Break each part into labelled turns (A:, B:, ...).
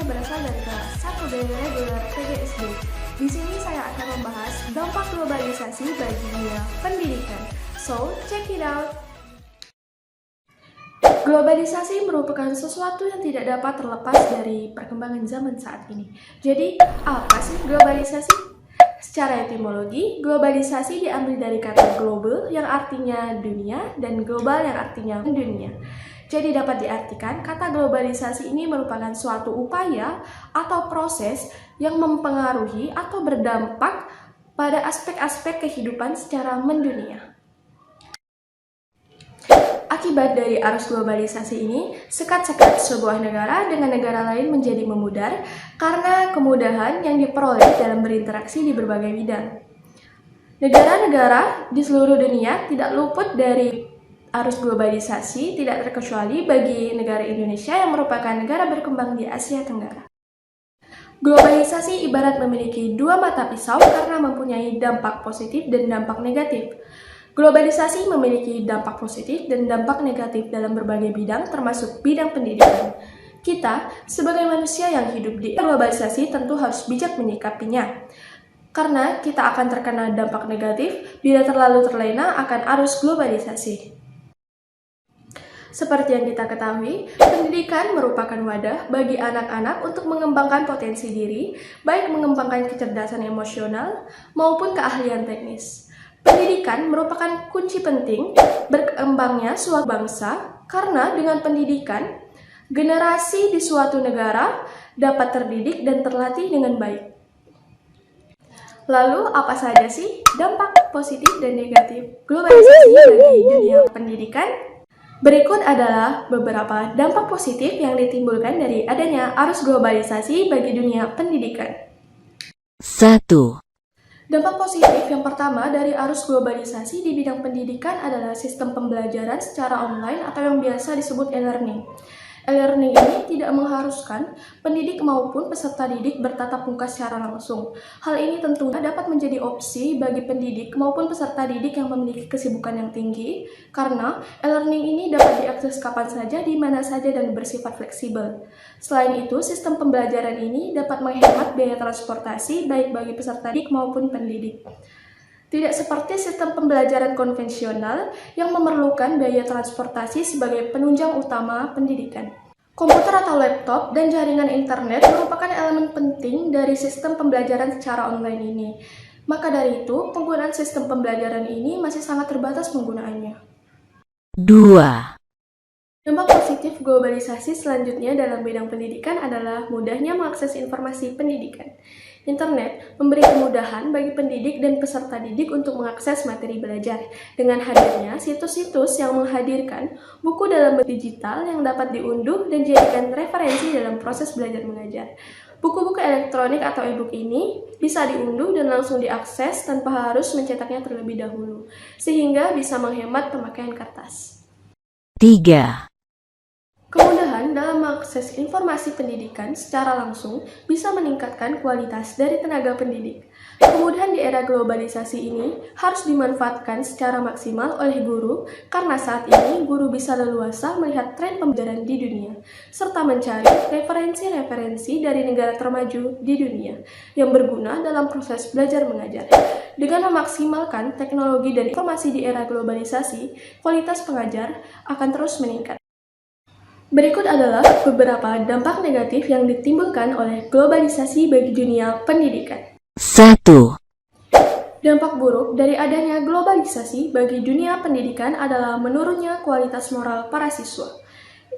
A: berasal dari kelas 1 dari reguler PGSD. Di sini saya akan membahas dampak globalisasi bagi dunia pendidikan. So, check it out! Globalisasi merupakan sesuatu yang tidak dapat terlepas dari perkembangan zaman saat ini. Jadi, apa sih globalisasi? Secara etimologi, globalisasi diambil dari kata global yang artinya dunia dan global yang artinya dunia. Jadi dapat diartikan kata globalisasi ini merupakan suatu upaya atau proses yang mempengaruhi atau berdampak pada aspek-aspek kehidupan secara mendunia. Akibat dari arus globalisasi ini, sekat-sekat sebuah negara dengan negara lain menjadi memudar karena kemudahan yang diperoleh dalam berinteraksi di berbagai bidang. Negara-negara di seluruh dunia tidak luput dari arus globalisasi, tidak terkecuali bagi negara Indonesia yang merupakan negara berkembang di Asia Tenggara. Globalisasi ibarat memiliki dua mata pisau karena mempunyai dampak positif dan dampak negatif. Globalisasi memiliki dampak positif dan dampak negatif dalam berbagai bidang, termasuk bidang pendidikan. Kita, sebagai manusia yang hidup di globalisasi, tentu harus bijak menyikapinya. Karena kita akan terkena dampak negatif bila terlalu terlena akan arus globalisasi. Seperti yang kita ketahui, pendidikan merupakan wadah bagi anak-anak untuk mengembangkan potensi diri, baik mengembangkan kecerdasan emosional maupun keahlian teknis. Pendidikan merupakan kunci penting berkembangnya suatu bangsa karena dengan pendidikan, generasi di suatu negara dapat terdidik dan terlatih dengan baik. Lalu, apa saja sih dampak positif dan negatif globalisasi bagi dunia pendidikan? Berikut adalah beberapa dampak positif yang ditimbulkan dari adanya arus globalisasi bagi dunia pendidikan.
B: 1.
A: Dampak positif yang pertama dari arus globalisasi di bidang pendidikan adalah sistem pembelajaran secara online atau yang biasa disebut e-learning. E-learning ini tidak mengharuskan pendidik maupun peserta didik bertatap muka secara langsung. Hal ini tentunya dapat menjadi opsi bagi pendidik maupun peserta didik yang memiliki kesibukan yang tinggi, karena e-learning ini dapat diakses kapan saja, di mana saja, dan bersifat fleksibel. Selain itu, sistem pembelajaran ini dapat menghemat biaya transportasi baik bagi peserta didik maupun pendidik. Tidak seperti sistem pembelajaran konvensional yang memerlukan biaya transportasi sebagai penunjang utama pendidikan. Komputer atau laptop dan jaringan internet merupakan elemen penting dari sistem pembelajaran secara online ini. Maka dari itu, penggunaan sistem pembelajaran ini masih sangat terbatas penggunaannya.
B: 2.
A: Dampak positif globalisasi selanjutnya dalam bidang pendidikan adalah mudahnya mengakses informasi pendidikan. Internet memberi kemudahan bagi pendidik dan peserta didik untuk mengakses materi belajar. Dengan hadirnya situs-situs yang menghadirkan buku dalam bentuk digital yang dapat diunduh dan dijadikan referensi dalam proses belajar mengajar. Buku-buku elektronik atau e-book ini bisa diunduh dan langsung diakses tanpa harus mencetaknya terlebih dahulu, sehingga bisa menghemat pemakaian kertas.
B: 3.
A: Kemudahan dalam mengakses informasi pendidikan secara langsung bisa meningkatkan kualitas dari tenaga pendidik. Kemudahan di era globalisasi ini harus dimanfaatkan secara maksimal oleh guru, karena saat ini guru bisa leluasa melihat tren pembelajaran di dunia, serta mencari referensi-referensi dari negara termaju di dunia yang berguna dalam proses belajar mengajar. Dengan memaksimalkan teknologi dan informasi di era globalisasi, kualitas pengajar akan terus meningkat. Berikut adalah beberapa dampak negatif yang ditimbulkan oleh globalisasi bagi dunia pendidikan.
B: 1.
A: Dampak buruk dari adanya globalisasi bagi dunia pendidikan adalah menurunnya kualitas moral para siswa.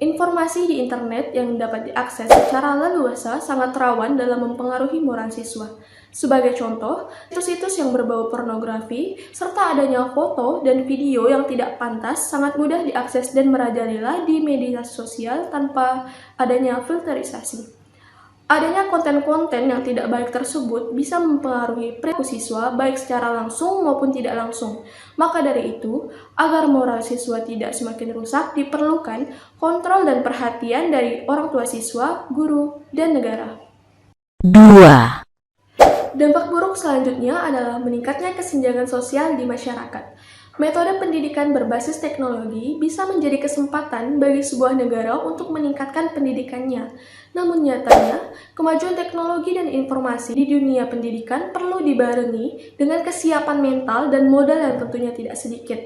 A: Informasi di internet yang dapat diakses secara leluasa sangat rawan dalam mempengaruhi moral siswa. Sebagai contoh, situs-situs yang berbau pornografi serta adanya foto dan video yang tidak pantas sangat mudah diakses dan merajalela di media sosial tanpa adanya filterisasi. Adanya konten-konten yang tidak baik tersebut bisa mempengaruhi perilaku siswa baik secara langsung maupun tidak langsung. Maka dari itu, agar moral siswa tidak semakin rusak, diperlukan kontrol dan perhatian dari orang tua siswa, guru, dan negara.
B: 2.
A: Dampak buruk selanjutnya adalah meningkatnya kesenjangan sosial di masyarakat. Metode pendidikan berbasis teknologi bisa menjadi kesempatan bagi sebuah negara untuk meningkatkan pendidikannya. Namun nyatanya, kemajuan teknologi dan informasi di dunia pendidikan perlu dibarengi dengan kesiapan mental dan modal yang tentunya tidak sedikit.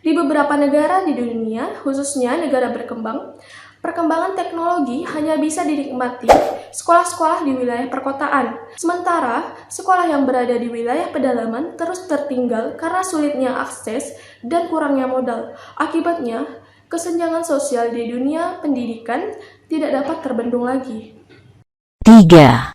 A: Di beberapa negara di dunia, khususnya negara berkembang, perkembangan teknologi hanya bisa dinikmati sekolah-sekolah di wilayah perkotaan. Sementara, sekolah yang berada di wilayah pedalaman terus tertinggal karena sulitnya akses dan kurangnya modal. Akibatnya, kesenjangan sosial di dunia pendidikan tidak dapat terbendung lagi.
B: 3,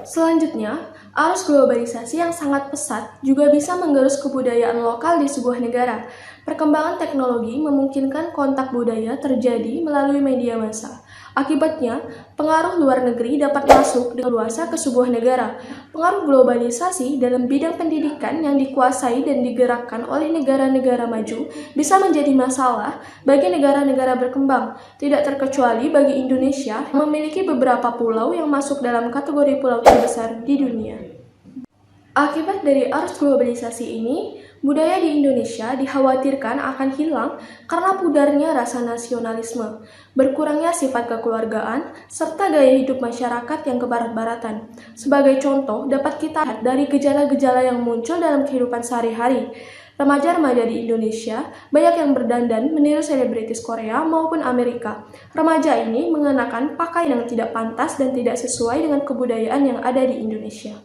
A: Selanjutnya, arus globalisasi yang sangat pesat juga bisa menggerus kebudayaan lokal di sebuah negara. Perkembangan teknologi memungkinkan kontak budaya terjadi melalui media massa. Akibatnya, pengaruh luar negeri dapat masuk dengan luas ke sebuah negara. Pengaruh globalisasi dalam bidang pendidikan yang dikuasai dan digerakkan oleh negara-negara maju bisa menjadi masalah bagi negara-negara berkembang, tidak terkecuali bagi Indonesia yang memiliki beberapa pulau yang masuk dalam kategori pulau terbesar di dunia. Akibat dari arus globalisasi ini, budaya di Indonesia dikhawatirkan akan hilang karena pudarnya rasa nasionalisme, berkurangnya sifat kekeluargaan, serta gaya hidup masyarakat yang kebarat-baratan. Sebagai contoh, dapat kita lihat dari gejala-gejala yang muncul dalam kehidupan sehari-hari. Remaja-remaja di Indonesia banyak yang berdandan meniru selebritis Korea maupun Amerika. Remaja ini mengenakan pakaian yang tidak pantas dan tidak sesuai dengan kebudayaan yang ada di Indonesia.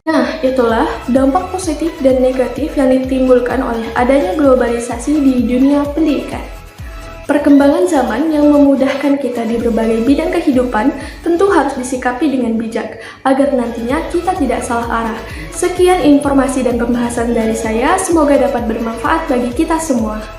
A: Nah, itulah dampak positif dan negatif yang ditimbulkan oleh adanya globalisasi di dunia pendidikan. Perkembangan zaman yang memudahkan kita di berbagai bidang kehidupan tentu harus disikapi dengan bijak, agar nantinya kita tidak salah arah. Sekian informasi dan pembahasan dari saya, semoga dapat bermanfaat bagi kita semua.